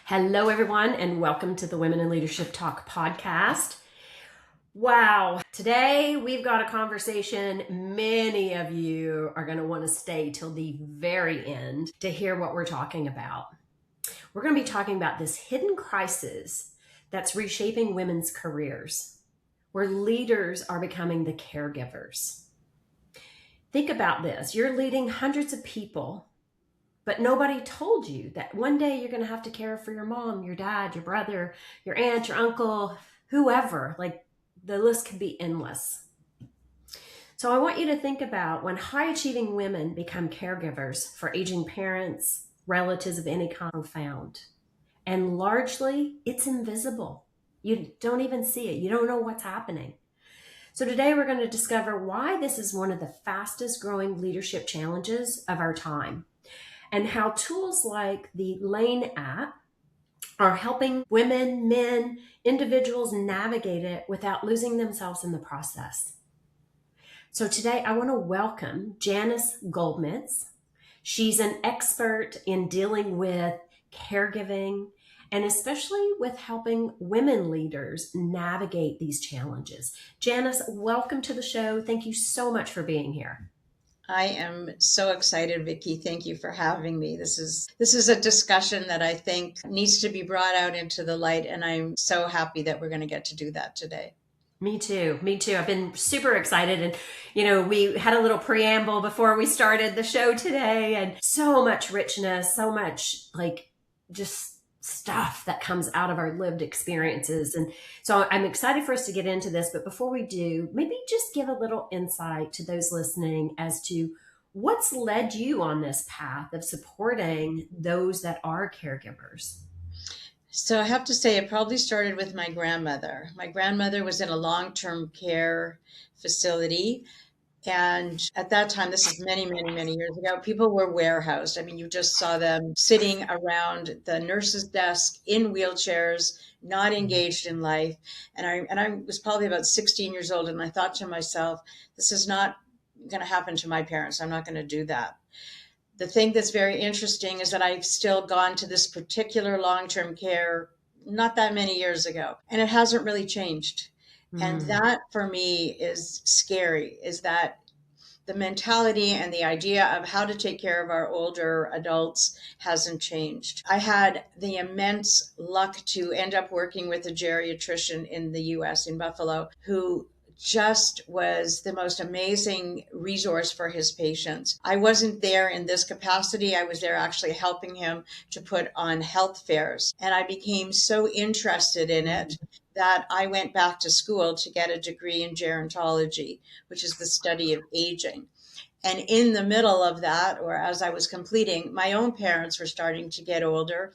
Hello, everyone, and welcome to the Women in Leadership Talk podcast. Wow, today we've got a conversation. Many of you are going to want to stay till the very end to hear what we're talking about. We're going to be talking about this hidden crisis that's reshaping women's careers, where leaders are becoming the caregivers. Think about this. You're leading hundreds of people, but nobody told you that one day you're going to have to care for your mom, your dad, your brother, your aunt, your uncle, whoever. Like, the list could be endless. So I want you to think about when high achieving women become caregivers for aging parents, relatives of any kind profound. And largely, it's invisible. You don't even see it. You don't know what's happening. So today we're going to discover why this is one of the fastest growing leadership challenges of our time, and how tools like the Lane app are helping women, men, individuals navigate it without losing themselves in the process. So today I want to welcome Janice Goldmintz. She's an expert in dealing with caregiving and especially with helping women leaders navigate these challenges. Janice, welcome to the show. Thank you so much for being here. I am so excited, Vicki. Thank you for having me. This is a discussion that I think needs to be brought out into the light, and I'm so happy that we're going to get to do that today. Me too. I've been super excited. And, we had a little preamble before we started the show today, and so much richness, so much just stuff that comes out of our lived experiences. And so I'm excited for us to get into this. But before we do, maybe just give a little insight to those listening as to what's led you on this path of supporting those that are caregivers. So I have to say, it probably started with my grandmother. My grandmother was in a long-term care facility. And at that time, this is many, many, many years ago, people were warehoused. I mean, you just saw them sitting around the nurse's desk in wheelchairs, not engaged in life. And I was probably about 16 years old, and I thought to myself, this is not going to happen to my parents. I'm not going to do that. The thing that's very interesting is that I've still gone to this particular long-term care not that many years ago, and it hasn't really changed. And that for me is scary, is that the mentality and the idea of how to take care of our older adults hasn't changed. I had the immense luck to end up working with a geriatrician in the US, in Buffalo, who just was the most amazing resource for his patients. I wasn't there in this capacity. I was there actually helping him to put on health fairs. And I became so interested in it that I went back to school to get a degree in gerontology, which is the study of aging. And in the middle of that, or as I was completing, my own parents were starting to get older.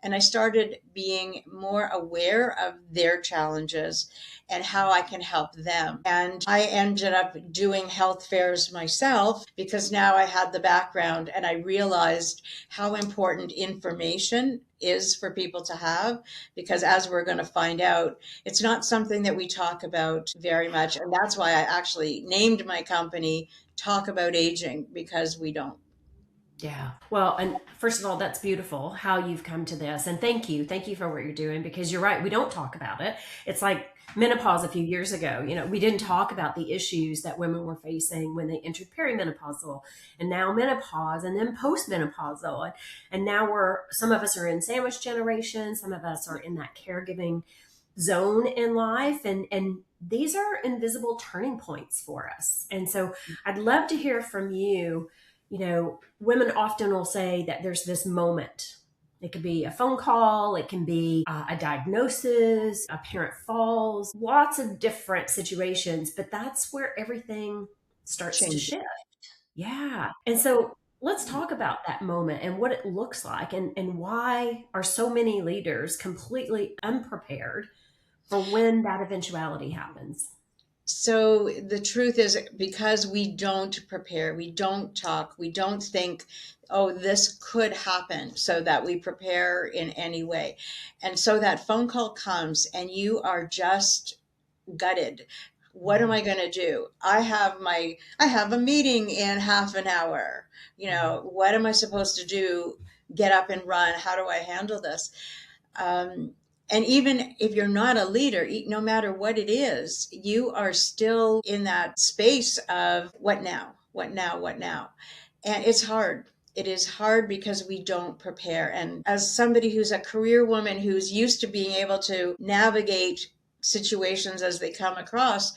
And I started being more aware of their challenges and how I can help them. And I ended up doing health fairs myself because now I had the background and I realized how important information is for people to have, because as we're going to find out, it's not something that we talk about very much. And that's why I actually named my company Talk About Aging, because we don't. Yeah. Well, and first of all, that's beautiful how you've come to this. And thank you. Thank you for what you're doing, because you're right. We don't talk about it. It's like menopause a few years ago. We didn't talk about the issues that women were facing when they entered perimenopausal, and now menopause, and then postmenopausal. And now some of us are in sandwich generation. Some of us are in that caregiving zone in life. And these are invisible turning points for us. And so I'd love to hear from you. Women often will say that there's this moment. It could be a phone call. It can be a diagnosis, a parent falls, lots of different situations, but that's where everything starts to shift. Yeah. And so let's talk about that moment and what it looks like, and why are so many leaders completely unprepared for when that eventuality happens. So the truth is, because we don't prepare, we don't talk, we don't think, oh, this could happen, so that we prepare in any way. And so that phone call comes and you are just gutted. What am I going to do? I have a meeting in half an hour. What am I supposed to do? Get up and run. How do I handle this? And even if you're not a leader, no matter what it is, you are still in that space of what now, what now, what now. And it's hard. It is hard because we don't prepare. And as somebody who's a career woman who's used to being able to navigate situations as they come across,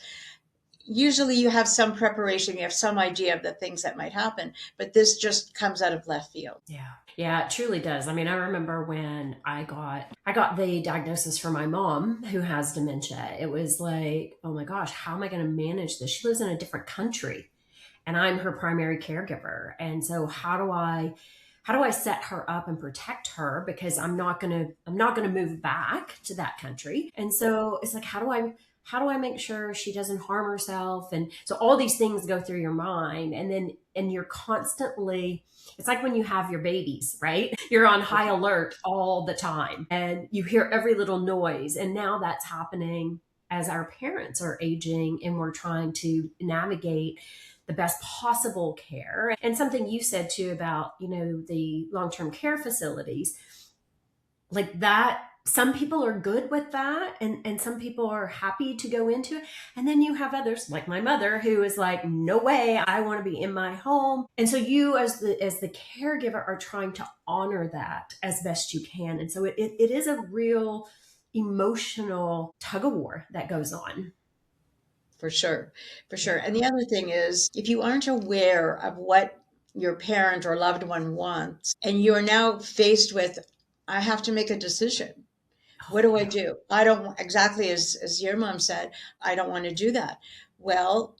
usually you have some preparation, you have some idea of the things that might happen, but this just comes out of left field. Yeah. Yeah, it truly does. I mean, I remember when I got the diagnosis for my mom who has dementia. It was like, oh my gosh, how am I going to manage this? She lives in a different country and I'm her primary caregiver. And so how do I set her up and protect her, because I'm not going to move back to that country. And so it's like, how do I make sure she doesn't harm herself? And so all these things go through your mind, and you're constantly, it's like when you have your babies, right? You're on high alert all the time and you hear every little noise. And now that's happening as our parents are aging and we're trying to navigate the best possible care. And something you said too about, the long-term care facilities, like that, some people are good with that and some people are happy to go into it. And then you have others like my mother who is like, no way, I want to be in my home. And so you as the caregiver are trying to honor that as best you can. And so it is a real emotional tug of war that goes on. For sure. For sure. And the other thing is, if you aren't aware of what your parent or loved one wants, and you are now faced with, I have to make a decision. What do I do? I don't, exactly as your mom said, I don't want to do that. Well,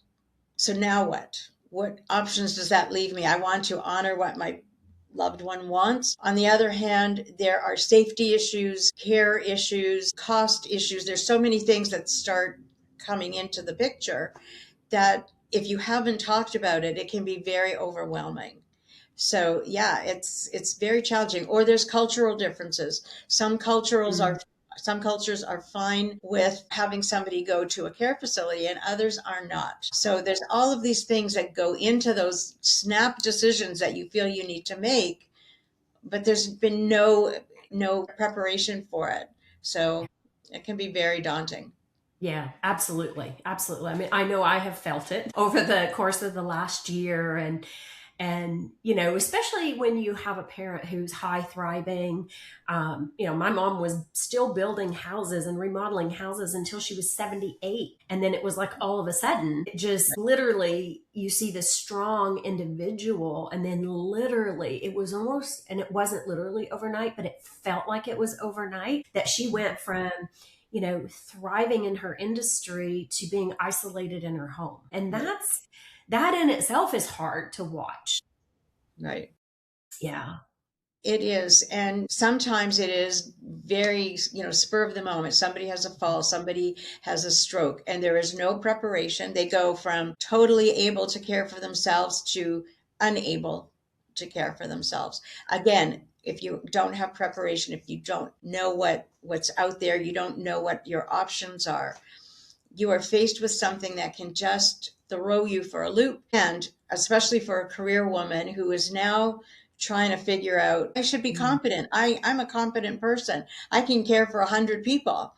so now what? What options does that leave me? I want to honor what my loved one wants. On the other hand, there are safety issues, care issues, cost issues. There's so many things that start coming into the picture that if you haven't talked about it, it can be very overwhelming. So yeah, it's very challenging. Or there's cultural differences. Some cultures are fine with having somebody go to a care facility and others are not. So there's all of these things that go into those snap decisions that you feel you need to make, but there's been no preparation for it. So it can be very daunting. Yeah, absolutely. Absolutely. I mean, I know I have felt it over the course of the last year, and especially when you have a parent who's high thriving. My mom was still building houses and remodeling houses until she was 78. And then it was like all of a sudden, it just literally, you see this strong individual, and then literally it was almost, and it wasn't literally overnight, but it felt like it was overnight, that she went from thriving in her industry to being isolated in her home. And that in itself is hard to watch. Right. Yeah. It is. And sometimes it is very, spur of the moment. Somebody has a fall, somebody has a stroke, and there is no preparation. They go from totally able to care for themselves to unable to care for themselves. Again, if you don't have preparation, if you don't know what's out there, you don't know what your options are, you are faced with something that can just throw you for a loop. And especially for a career woman who is now trying to figure out, I should be competent. I'm a competent person. I can care for 100 people.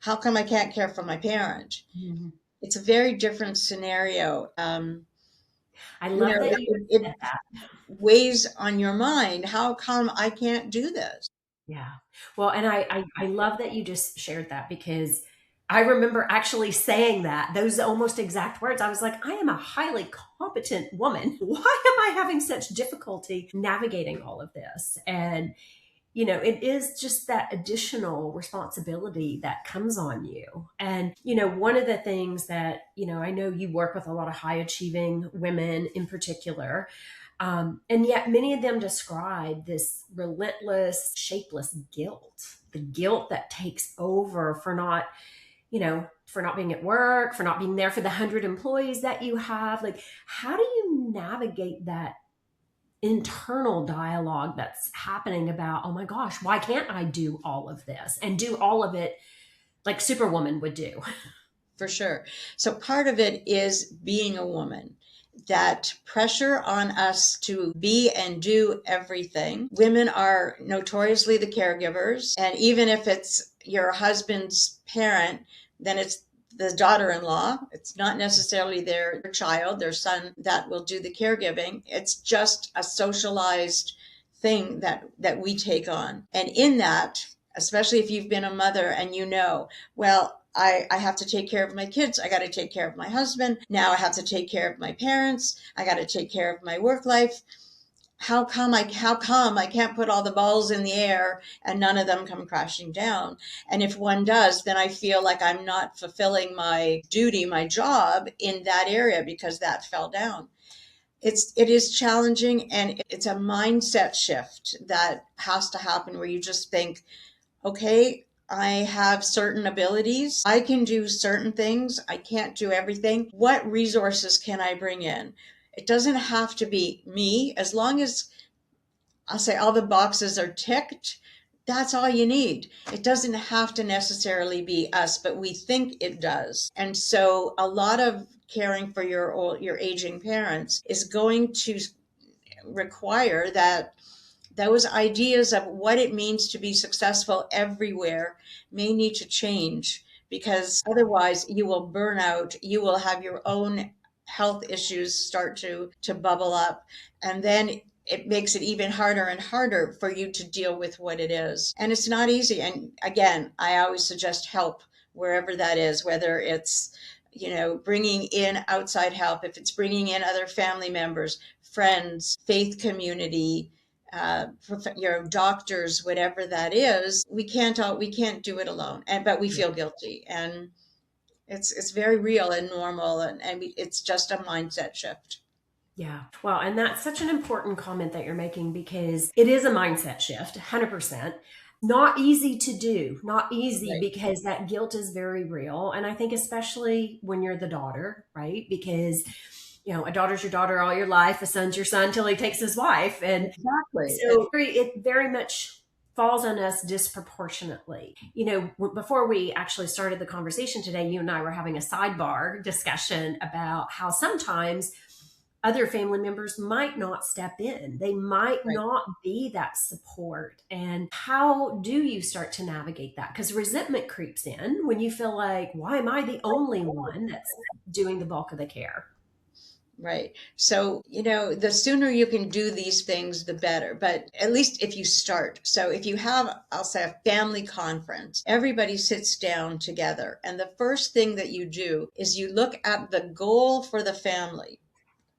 How come I can't care for my parent? Mm-hmm. It's a very different scenario. I love that it weighs on your mind. How come I can't do this? Yeah. Well, and I love that you just shared that, because I remember actually saying those almost exact words. I was like, I am a highly competent woman. Why am I having such difficulty navigating all of this? And, it is just that additional responsibility that comes on you. And, one of the things that, I know you work with a lot of high achieving women in particular. And yet many of them describe this relentless, shapeless guilt, the guilt that takes over for not being at work, for not being there for the 100 employees that you have. Like, how do you navigate that internal dialogue that's happening about, oh my gosh, why can't I do all of this and do all of it like Superwoman would do? For sure. So part of it is being a woman. that pressure on us to be and do everything. Women are notoriously the caregivers. And even if it's your husband's parent, then it's the daughter-in-law. It's not necessarily their child, their son, that will do the caregiving. It's just a socialized thing that we take on. And in that, especially if you've been a mother and well, I have to take care of my kids. I got to take care of my husband. Now I have to take care of my parents. I got to take care of my work life. How come I can't put all the balls in the air and none of them come crashing down? And if one does, then I feel like I'm not fulfilling my duty, my job in that area because that fell down. It is challenging, and it's a mindset shift that has to happen where you just think, okay, I have certain abilities. I can do certain things. I can't do everything. What resources can I bring in? It doesn't have to be me. As long as I'll say all the boxes are ticked, that's all you need. It doesn't have to necessarily be us, but we think it does. And so a lot of caring for your aging parents is going to require that those ideas of what it means to be successful everywhere may need to change, because otherwise you will burn out. You will have your own health issues start to bubble up. And then it makes it even harder and harder for you to deal with what it is. And it's not easy. And again, I always suggest help wherever that is, whether it's, bringing in outside help, if it's bringing in other family members, friends, faith community, your doctors, whatever that is. We can't do it alone, but we feel guilty, and it's very real and normal, and it's just a mindset shift. Yeah. Well, and that's such an important comment that you're making, because it is a mindset shift, 100%. Not easy to do, not easy, Right. because that guilt is very real. And I think especially when you're the daughter, right? Because, a daughter's your daughter all your life, a son's your son till he takes his wife. And Exactly. so it very much falls on us disproportionately. Before we actually started the conversation today, you and I were having a sidebar discussion about how sometimes other family members might not step in. They might Right. not be that support. And how do you start to navigate that? Because resentment creeps in when you feel like, why am I the only one that's doing the bulk of the care? Right. So, the sooner you can do these things, the better. But at least if you start. So if you have, I'll say, a family conference, everybody sits down together. And the first thing that you do is you look at the goal for the family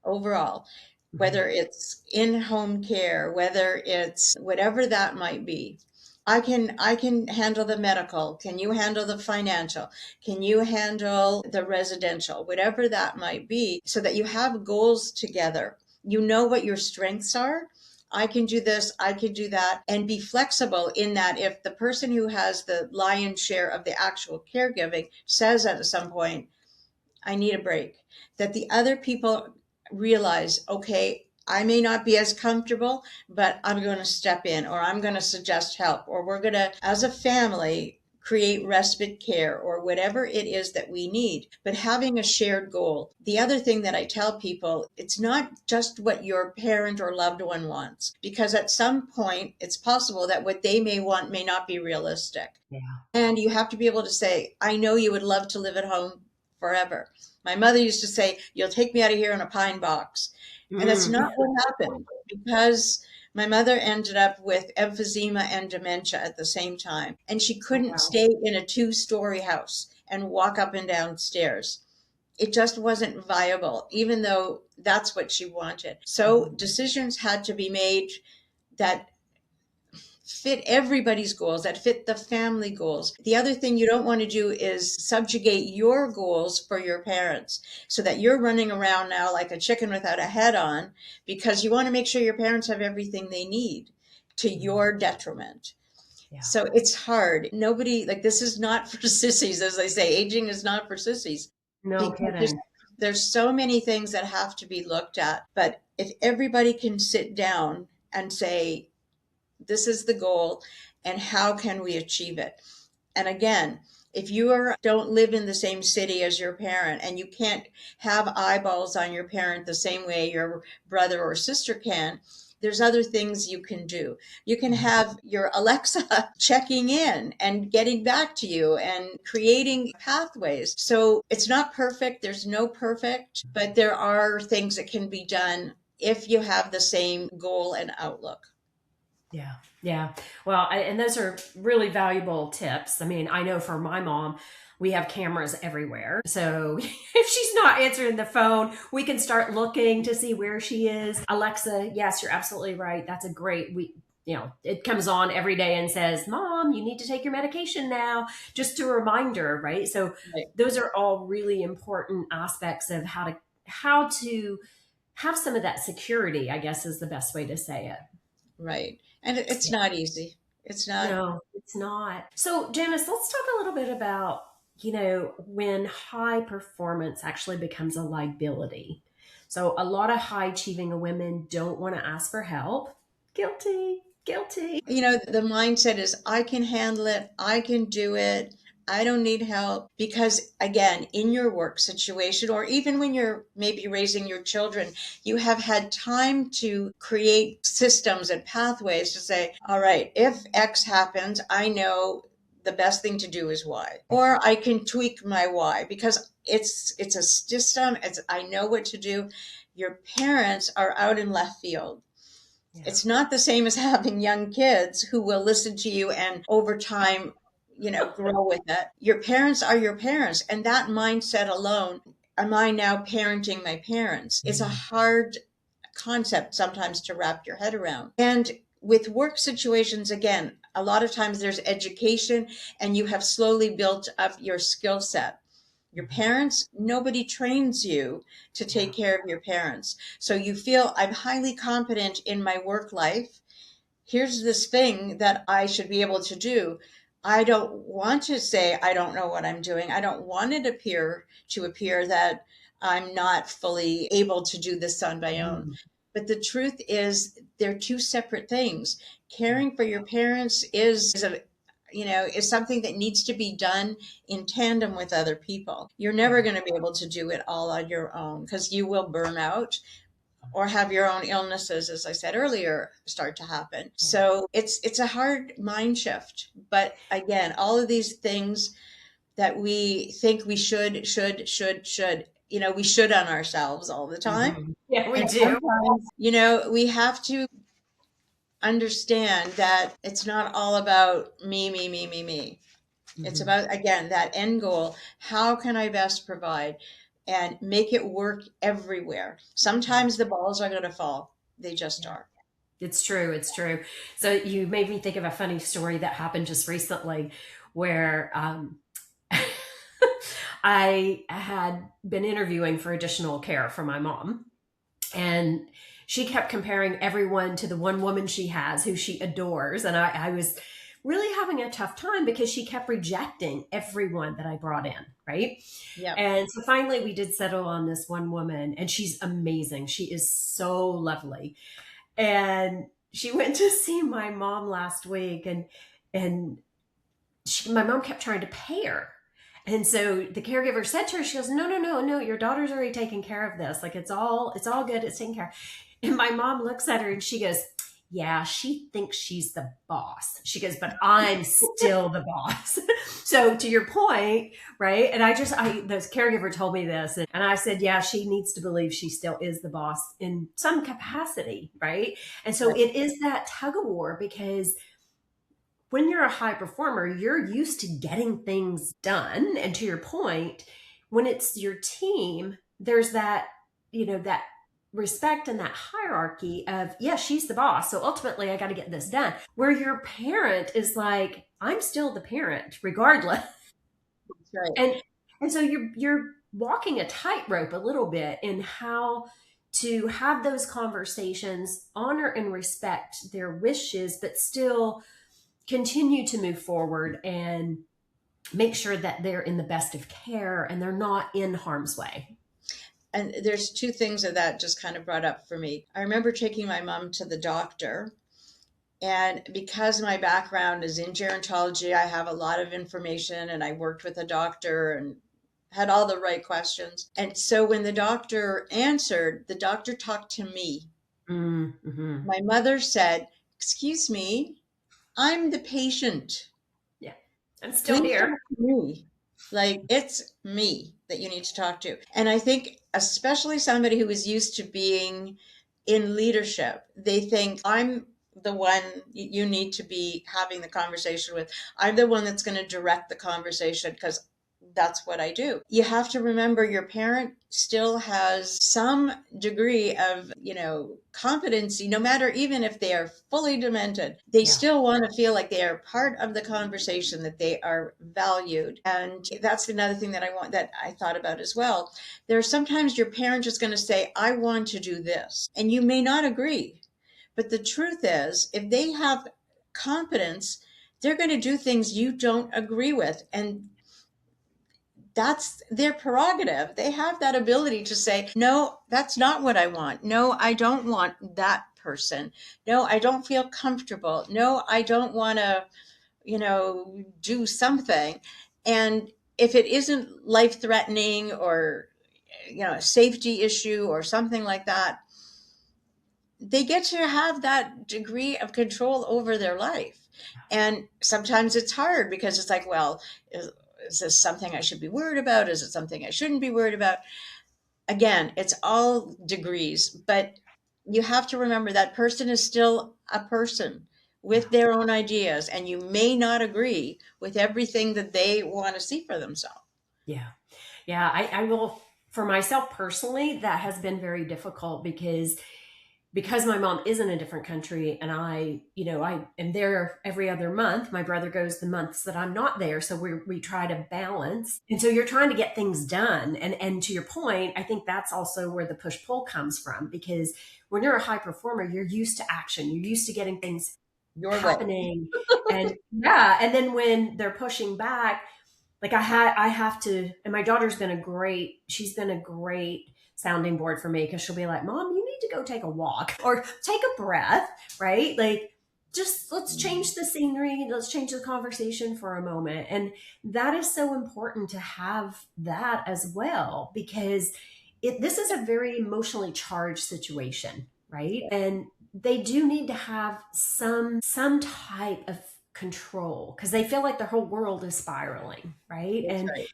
overall, whether it's in-home care, whether it's whatever that might be. I can handle the medical. Can you handle the financial? Can you handle the residential? Whatever that might be, so that you have goals together. You know what your strengths are. I can do this, I can do that, and be flexible in that if the person who has the lion's share of the actual caregiving says at some point, I need a break, that the other people realize, okay, I may not be as comfortable, but I'm going to step in, or I'm going to suggest help, or we're going to, as a family, create respite care, or whatever it is that we need, but having a shared goal. The other thing that I tell people, it's not just what your parent or loved one wants, because at some point it's possible that what they may want may not be realistic. Yeah. And you have to be able to say, I know you would love to live at home forever. My mother used to say, you'll take me out of here in a pine box. And that's not what happened, because my mother ended up with emphysema and dementia at the same time. And she couldn't stay in a 2-story house and walk up and down stairs. It just wasn't viable, even though that's what she wanted. So decisions had to be made that fit everybody's goals, that fit the family goals. The other thing you don't want to do is subjugate your goals for your parents, so that you're running around now like a chicken without a head on, because you want to make sure your parents have everything they need to your detriment. Yeah. So it's hard. Nobody, this is not for sissies, as they say. Aging is not for sissies. No kidding. There's so many things that have to be looked at. But if everybody can sit down and say, this is the goal, and how can we achieve it? And again, If you don't live in the same city as your parent and you can't have eyeballs on your parent the same way your brother or sister can, there's other things you can do. You can have your Alexa checking in and getting back to you and creating pathways. So it's not perfect. There's no perfect, but there are things that can be done if you have the same goal and outlook. Yeah. Yeah. Well, and those are really valuable tips. I mean, I know for my mom, we have cameras everywhere. So if she's not answering the phone, we can start looking to see where she is. Alexa, yes, you're absolutely right. That's a great, it comes on every day and says, Mom, you need to take your medication now, just a reminder, right? So Right. those are all really important aspects of how to have some of that security, I guess is the best way to say it. Right. And it's not easy. It's not. No, it's not. So, Janice, let's talk a little bit about, when high performance actually becomes a liability. So, a lot of high achieving women don't want to ask for help. Guilty, guilty. The mindset is, I can handle it. I can do it. I don't need help. Because again, in your work situation, or even when you're maybe raising your children, you have had time to create systems and pathways to say, all right, if X happens, I know the best thing to do is Y, or I can tweak my Y because it's a system. I know what to do. Your parents are out in left field. Yeah. It's not the same as having young kids who will listen to you and over time, grow with it. Your parents are your parents. And that mindset alone, am I now parenting my parents? It's a hard concept sometimes to wrap your head around. And with work situations, again, a lot of times there's education and you have slowly built up your skill set. Your parents, nobody trains you to take care of your parents. So you feel, I'm highly competent in my work life. Here's this thing that I should be able to do. I don't want to say I don't know what I'm doing. I don't want it to appear that I'm not fully able to do this on my own. But the truth is, they're two separate things. Caring for your parents is something that needs to be done in tandem with other people. You're never going to be able to do it all on your own because you will burn out or have your own illnesses, as I said earlier, start to happen. So it's a hard mind shift. But again, all of these things that we think we should, we should on ourselves all the time. Yeah, we And do. sometimes, we have to understand that it's not all about me, me, me, me, me. It's about, again, that end goal. How can I best provide and make it work everywhere? Sometimes the balls are going to fall. They just are. It's true. It's true. So you made me think of a funny story that happened just recently where I had been interviewing for additional care for my mom. And she kept comparing everyone to the one woman she has who she adores. And I was really having a tough time because she kept rejecting everyone that I brought in, right? Yeah. And so finally we did settle on this one woman, and she's amazing. She is so lovely. And she went to see my mom last week, and my mom kept trying to pay her. And so the caregiver said to her, she goes, no, your daughter's already taken care of this. Like, it's all good. It's taken care of. And my mom looks at her and she goes, yeah, she thinks she's the boss. She goes, but I'm still the boss. So to your point, right? And this caregiver told me this, and I said, yeah, she needs to believe she still is the boss in some capacity, right? And so it is that tug of war, because when you're a high performer, you're used to getting things done. And to your point, when it's your team, there's that, that respect and that hierarchy of, yeah, she's the boss. So ultimately I got to get this done. Where your parent is like, I'm still the parent regardless. That's right. And so you're walking a tightrope a little bit in how to have those conversations, honor and respect their wishes, but still continue to move forward and make sure that they're in the best of care and they're not in harm's way. And there's two things that just kind of brought up for me. I remember taking my mom to the doctor, And because my background is in gerontology, I have a lot of information, and I worked with a doctor and had all the right questions. And so when the doctor answered, the doctor talked to me. Mm-hmm. My mother said, "Excuse me, I'm the patient. Yeah. I'm still Please here. talk to me. Like, it's me that you need to talk to." And I think, especially somebody who is used to being in leadership, they think, I'm the one you need to be having the conversation with. I'm the one that's going to direct the conversation because that's what I do. You have to remember your parent still has some degree of, competency, no matter, even if they are fully demented, they Yeah. still want to feel like they are part of the conversation, that they are valued. And that's another thing that I thought about as well. There's sometimes your parent is going to say, I want to do this, and you may not agree. But the truth is, if they have competence, they're going to do things you don't agree with. And that's their prerogative. They have that ability to say, no, that's not what I want. No, I don't want that person. No, I don't feel comfortable. No, I don't want to, do something. And if it isn't life threatening or, a safety issue or something like that, they get to have that degree of control over their life. And sometimes it's hard because it's like, well, is this something I should be worried about? Is it something I shouldn't be worried about? Again, it's all degrees, but you have to remember that person is still a person Yeah. with their own ideas, and you may not agree with everything that they want to see for themselves. Yeah. Yeah. I will, for myself personally, that has been very difficult because my mom is in a different country and I am there every other month. My brother goes the months that I'm not there. So we try to balance. And so you're trying to get things done. And to your point, I think that's also where the push pull comes from, because when you're a high performer, you're used to action. You're used to getting things Your way. happening. And yeah. And then when they're pushing back, like I have to, and my daughter's been she's been a great sounding board for me, because she'll be like, Mom, you need to go take a walk or take a breath, right? Like, just let's change the scenery. Let's change the conversation for a moment. And that is so important to have that as well, because this is a very emotionally charged situation, right? And they do need to have some type of control, because they feel like their whole world is spiraling, right? That's and right.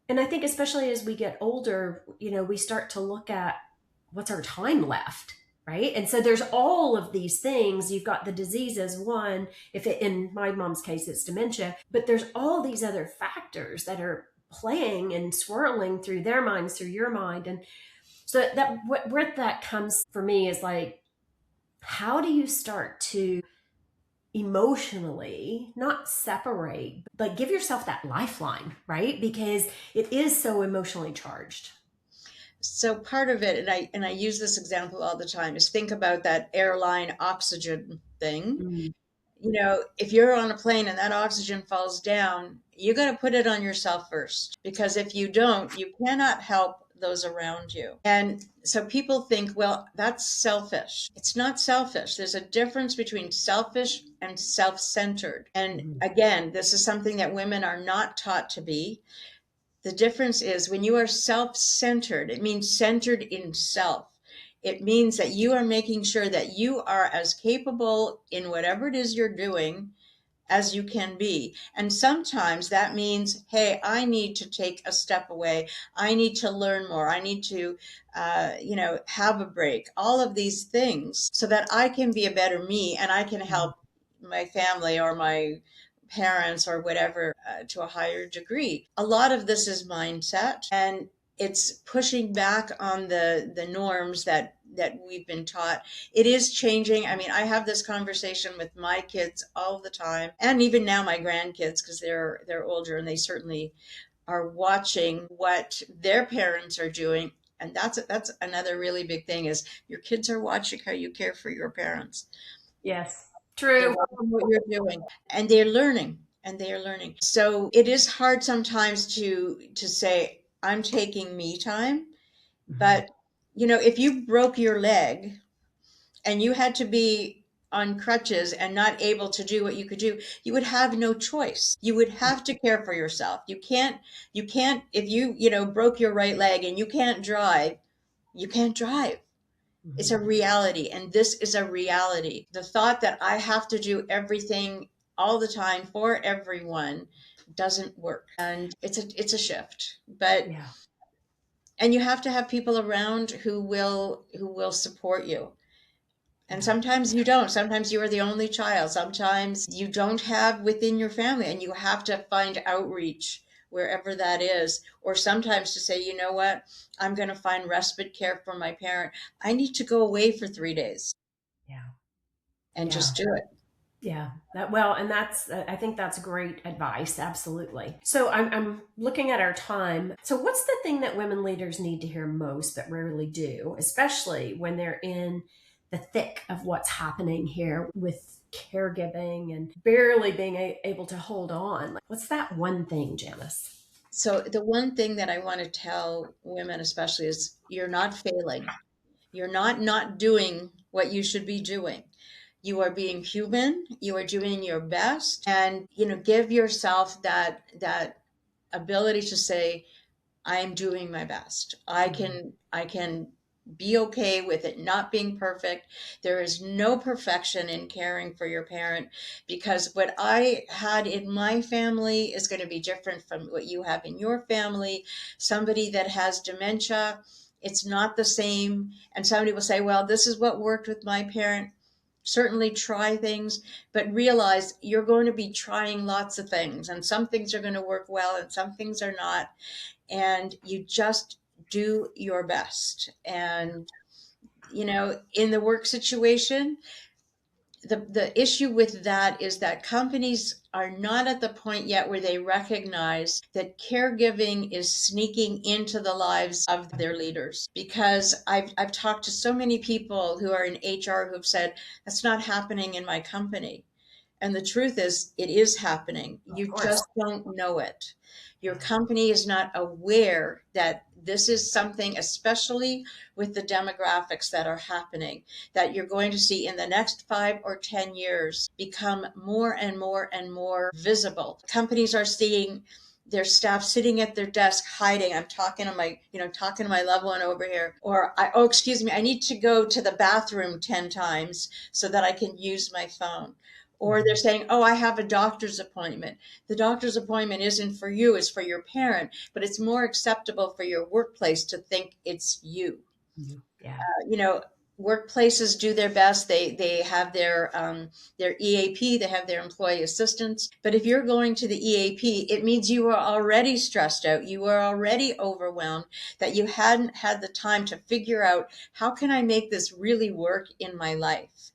and I think especially as we get older, we start to look at what's our time left, right? And so there's all of these things. You've got the diseases, one, if it, in my mom's case, it's dementia, but there's all these other factors that are playing and swirling through their minds, through your mind. And so that where that comes for me is like, how do you start to emotionally not separate, but give yourself that lifeline, right? Because it is so emotionally charged. So part of it, and I use this example all the time, is think about that airline oxygen thing. Mm. If you're on a plane and that oxygen falls down, you got to put it on yourself first, because if you don't, you cannot help those around you. And so people think, well, that's selfish. It's not selfish. There's a difference between selfish and self-centered. And Mhm. again, this is something that women are not taught to be. The difference is, when you are self-centered, it means centered in self. It means that you are making sure that you are as capable in whatever it is you're doing as you can be. And sometimes that means, hey, I need to take a step away. I need to learn more. I need to, have a break. All of these things so that I can be a better me, and I can help my family or my parents or whatever to a higher degree. A lot of this is mindset, and it's pushing back on the norms that we've been taught. It is changing. I mean, I have this conversation with my kids all the time, and even now my grandkids, because they're older, and they certainly are watching what their parents are doing. And that's another really big thing, is your kids are watching how you care for your parents. Yes, They're true. watching what you're doing, and they're learning, and they are learning. So it is hard sometimes to say, I'm taking me time. Mhm. But if you broke your leg and you had to be on crutches and not able to do what you could do, you would have no choice. You would have to care for yourself. You can't, if broke your right leg and you can't drive, you can't drive. It's a Mhm. reality. And this is a reality. The thought that I have to do everything all the time for everyone doesn't work. And it's a shift. But Yeah. and you have to have people around who will support you. And Yeah. sometimes you don't. Sometimes you are the only child. Sometimes you don't have within your family, and you have to find outreach wherever that is. Or sometimes to say, you know what, I'm going to find respite care for my parent. I need to go away for 3 days Yeah. and Yeah. just do it. Yeah, and that's, I think that's great advice. Absolutely. So I'm looking at our time. So what's the thing that women leaders need to hear most but rarely do, especially when they're in the thick of what's happening here with caregiving and barely being able to hold on? Like, what's that one thing, Janice? So the one thing that I want to tell women especially is you're not failing. You're not doing what you should be doing. You are being human, you are doing your best, and give yourself that ability to say, I am doing my best. Mhm. I can be okay with it not being perfect. There is no perfection in caring for your parent, because what I had in my family is going to be different from what you have in your family. Somebody that has dementia, it's not the same. And somebody will say, well, this is what worked with my parent. Certainly try things, but realize you're going to be trying lots of things, and some things are going to work well and some things are not, and you just do your best. And in the work situation, the issue with that is that companies are not at the point yet where they recognize that caregiving is sneaking into the lives of their leaders. Because I've talked to so many people who are in HR who've said, that's not happening in my company. And the truth is, it is happening. Of You course. just don't know it. Your Yeah. company is not aware that this is something, especially with the demographics that are happening, that you're going to see in the next 5 or 10 years become more and more and more visible. Companies are seeing their staff sitting at their desk hiding. I'm talking to my loved one over here. Or excuse me, I need to go to the bathroom 10 times so that I can use my phone. Or they're Mhm. saying, oh, I have a doctor's appointment. The doctor's appointment isn't for you, it's for your parent, but it's more acceptable for your workplace to think it's you. Mhm. Yeah. You know, Workplaces do their best. They have their EAP, they have their employee assistants. But if you're going to the EAP, it means you are already stressed out, you are already overwhelmed, that you hadn't had the time to figure out, how can I make this really work in my life?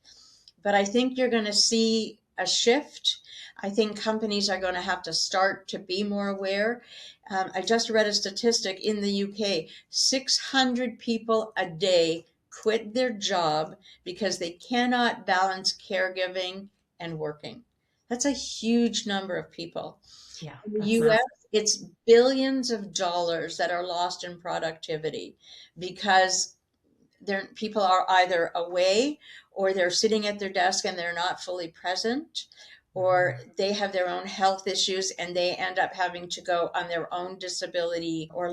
But I think you're going to see a shift. I think companies are going to have to start to be more aware. I just read a statistic in the UK: 600 people a day quit their job because they cannot balance caregiving and working. That's a huge number of people. Yeah. In the That's US, massive. it's billions of dollars that are lost in productivity because people are either away, or they're sitting at their desk and they're not fully present, or Mhm. they have their own health issues and they end up having to go on their own disability or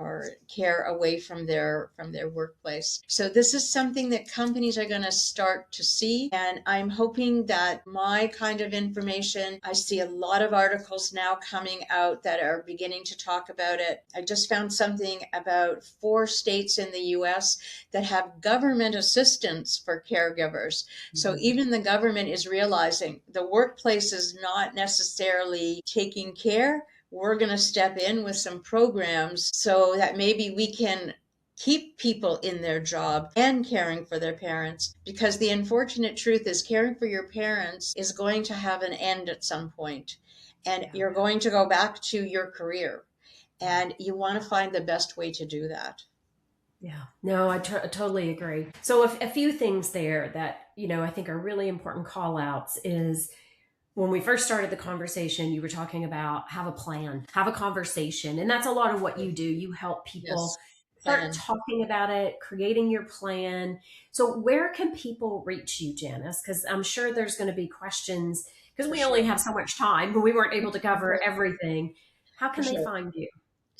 or care away from their workplace. So this is something that companies are going to start to see, and I'm hoping that my kind of information, I see a lot of articles now coming out that are beginning to talk about it. I just found something about 4 states in the US that have government assistance for caregivers. So Mhm. even the government is realizing the workplace is not necessarily taking care. We're going to step in with some programs so that maybe we can keep people in their job and caring for their parents, because the unfortunate truth is caring for your parents is going to have an end at some point, and Yeah. you're going to go back to your career, Yeah. and you want to find the best way to do that. Yeah, no, I totally agree. So a few things there that, I think are really important call outs is when we first started the conversation, you were talking about have a plan, have a conversation. And that's a lot of what you do. You help people Yes. start plan. talking about it, creating your plan. So where can people reach you, Janice? Because I'm sure there's going to be questions because For we only sure. have so much time, but we weren't able to For cover everything. How can they sure. find you?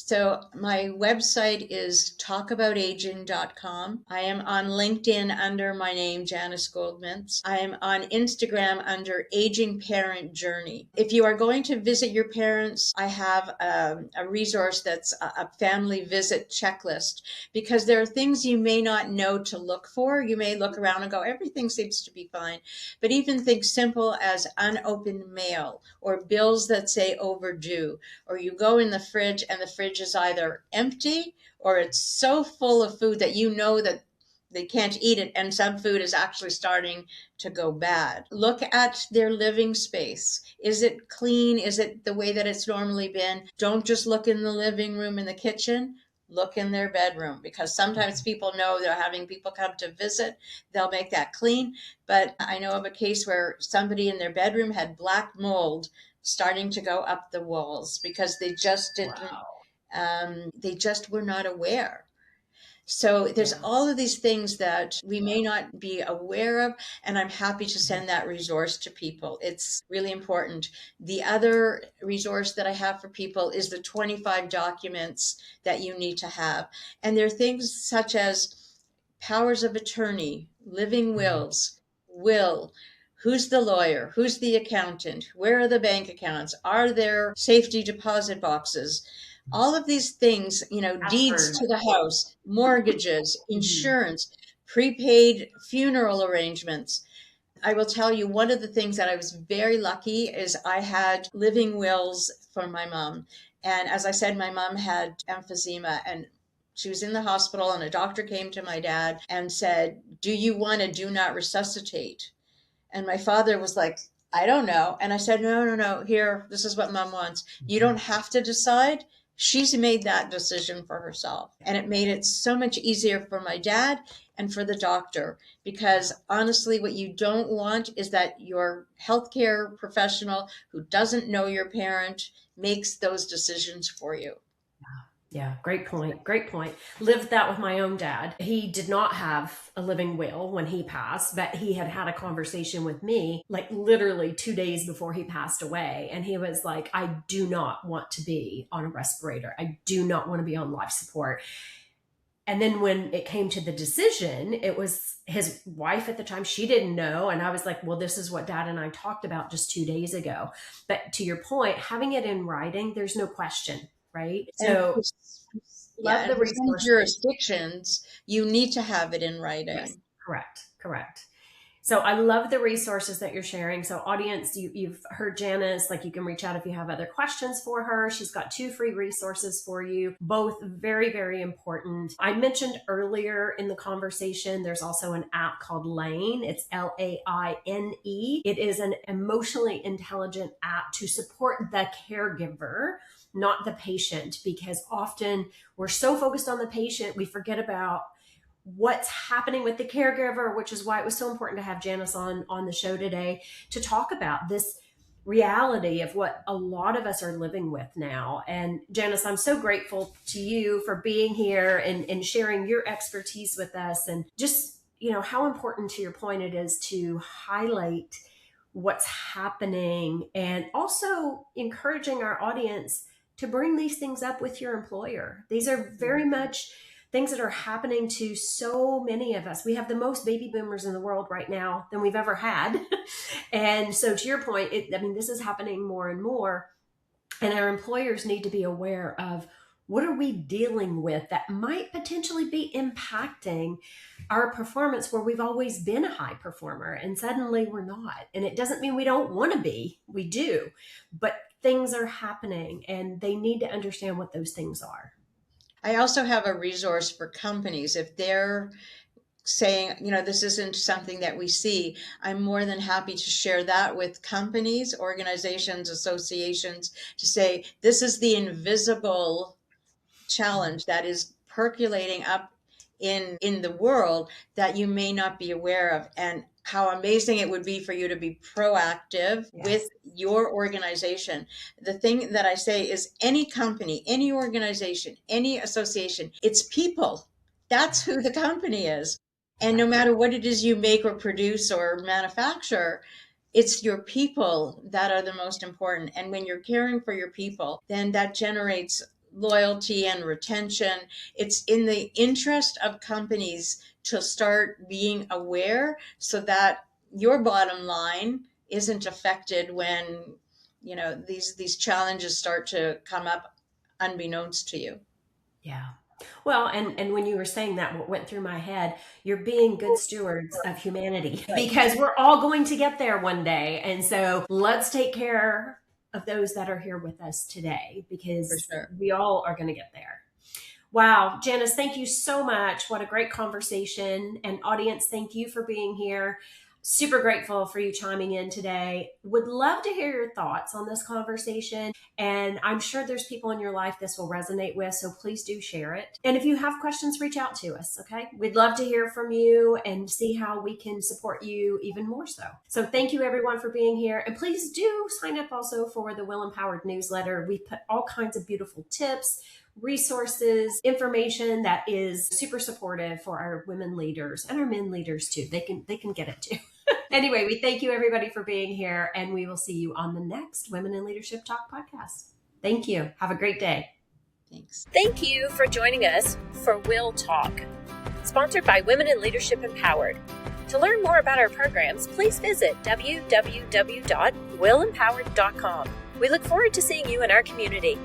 So my website is talkaboutaging.com. I am on LinkedIn under my name, Janice Goldmintz. I am on Instagram under Aging Parent Journey. If you are going to visit your parents, I have a resource that's a family visit checklist, because there are things you may not know to look for. You may look around and go, everything seems to be fine. But even things simple as unopened mail or bills that say overdue, or you go in the fridge and the fridge is either empty or it's so full of food that you know that they can't eat it, and some food is actually starting to go bad. Look at their living space. Is it clean? Is it the way that it's normally been? Don't just look in the living room and the kitchen. Look in their bedroom, because sometimes people know they're having people come to visit. They'll make that clean. But I know of a case where somebody in their bedroom had black mold starting to go up the walls because Wow. they just were not aware. So there's Yeah. all of these things that we may not be aware of, and I'm happy to Mhm. send that resource to people. It's really important. The other resource that I have for people is the 25 documents that you need to have. And there are things such as powers of attorney, living wills, will, who's the lawyer, who's the accountant, where are the bank accounts, are there safety deposit boxes, all of these things, deeds Password. to the house, mortgages, Mhm. insurance, prepaid funeral arrangements. I will tell you, one of the things that I was very lucky is I had living wills for my mom. And as I said, my mom had emphysema, and she was in the hospital, and a doctor came to my dad and said, "Do you want to do not resuscitate?" And my father was like, "I don't know." And I said, "No, no, no. Here, this is what mom wants. You don't have to decide. She's made that decision for herself." And it made it so much easier for my dad and for the doctor, because honestly, what you don't want is that your healthcare professional who doesn't know your parent makes those decisions for you. Yeah, great point. Great point. Lived that with my own dad. He did not have a living will when he passed, but he had had a conversation with me like literally 2 days before he passed away. And he was like, I do not want to be on a respirator. I do not want to be on life support. And then when it came to the decision, it was his wife at the time. She didn't know. And I was like, well, this is what dad and I talked about just 2 days ago. But to your point, having it in writing, there's no question, right? And So yeah, love and the for some resources. jurisdictions, you need to have it in Yes, writing. correct, correct. So I love the resources that you're sharing. So audience, you've heard Janice, like you can reach out if you have other questions for her. She's got 2 free resources for you, both very, very important. I mentioned earlier in the conversation, there's also an app called Lane. It's Laine. It is an emotionally intelligent app to support the caregiver, not the patient, because often we're so focused on the patient, we forget about what's happening with the caregiver, which is why it was so important to have Janice on the show today to talk about this reality of what a lot of us are living with now. And Janice, I'm so grateful to you for being here and sharing your expertise with us, and just, how important, to your point, it is to highlight what's happening, and also encouraging our audience to bring these things up with your employer. These are very much things that are happening to so many of us. We have the most baby boomers in the world right now than we've ever had. And so to your point, this is happening more and more. And our employers need to be aware of what are we dealing with that might potentially be impacting our performance, where we've always been a high performer and suddenly we're not. And it doesn't mean we don't want to be, we do, but things are happening and they need to understand what those things are. I also have a resource for companies. If they're saying, this isn't something that we see, I'm more than happy to share that with companies, organizations, associations, to say, this is the invisible challenge that is percolating up in the world that you may not be aware of. And how amazing it would be for you to be proactive Yes. with your organization. The thing that I say is any company, any organization, any association, it's people. That's who the company is. And no matter what it is you make or produce or manufacture, it's your people that are the most important. And when you're caring for your people, then that generates loyalty and retention. It's in the interest of companies to start being aware so that your bottom line isn't affected when, you know, these challenges start to come up unbeknownst to you. Yeah. Well, and when you were saying that, what went through my head, you're being good stewards of humanity, because we're all going to get there one day. And so let's take care of those that are here with us today, because we all are going to get there. Wow. Janice, thank you so much. What a great conversation. And audience, thank you for being here. Super grateful for you chiming in today. Would love to hear your thoughts on this conversation. And I'm sure there's people in your life this will resonate with, so please do share it. And if you have questions, reach out to us, okay? We'd love to hear from you and see how we can support you even more so. So thank you everyone for being here. And please do sign up also for the Will Empowered newsletter. We put all kinds of beautiful tips, resources, information that is super supportive for our women leaders and our men leaders too. They can get it too. Anyway, we thank you everybody for being here, and we will see you on the next Women in Leadership Talk podcast. Thank you. Have a great day. Thanks. Thank you for joining us for Will Talk, sponsored by Women in Leadership Empowered. To learn more about our programs, please visit www.willempowered.com. We look forward to seeing you in our community.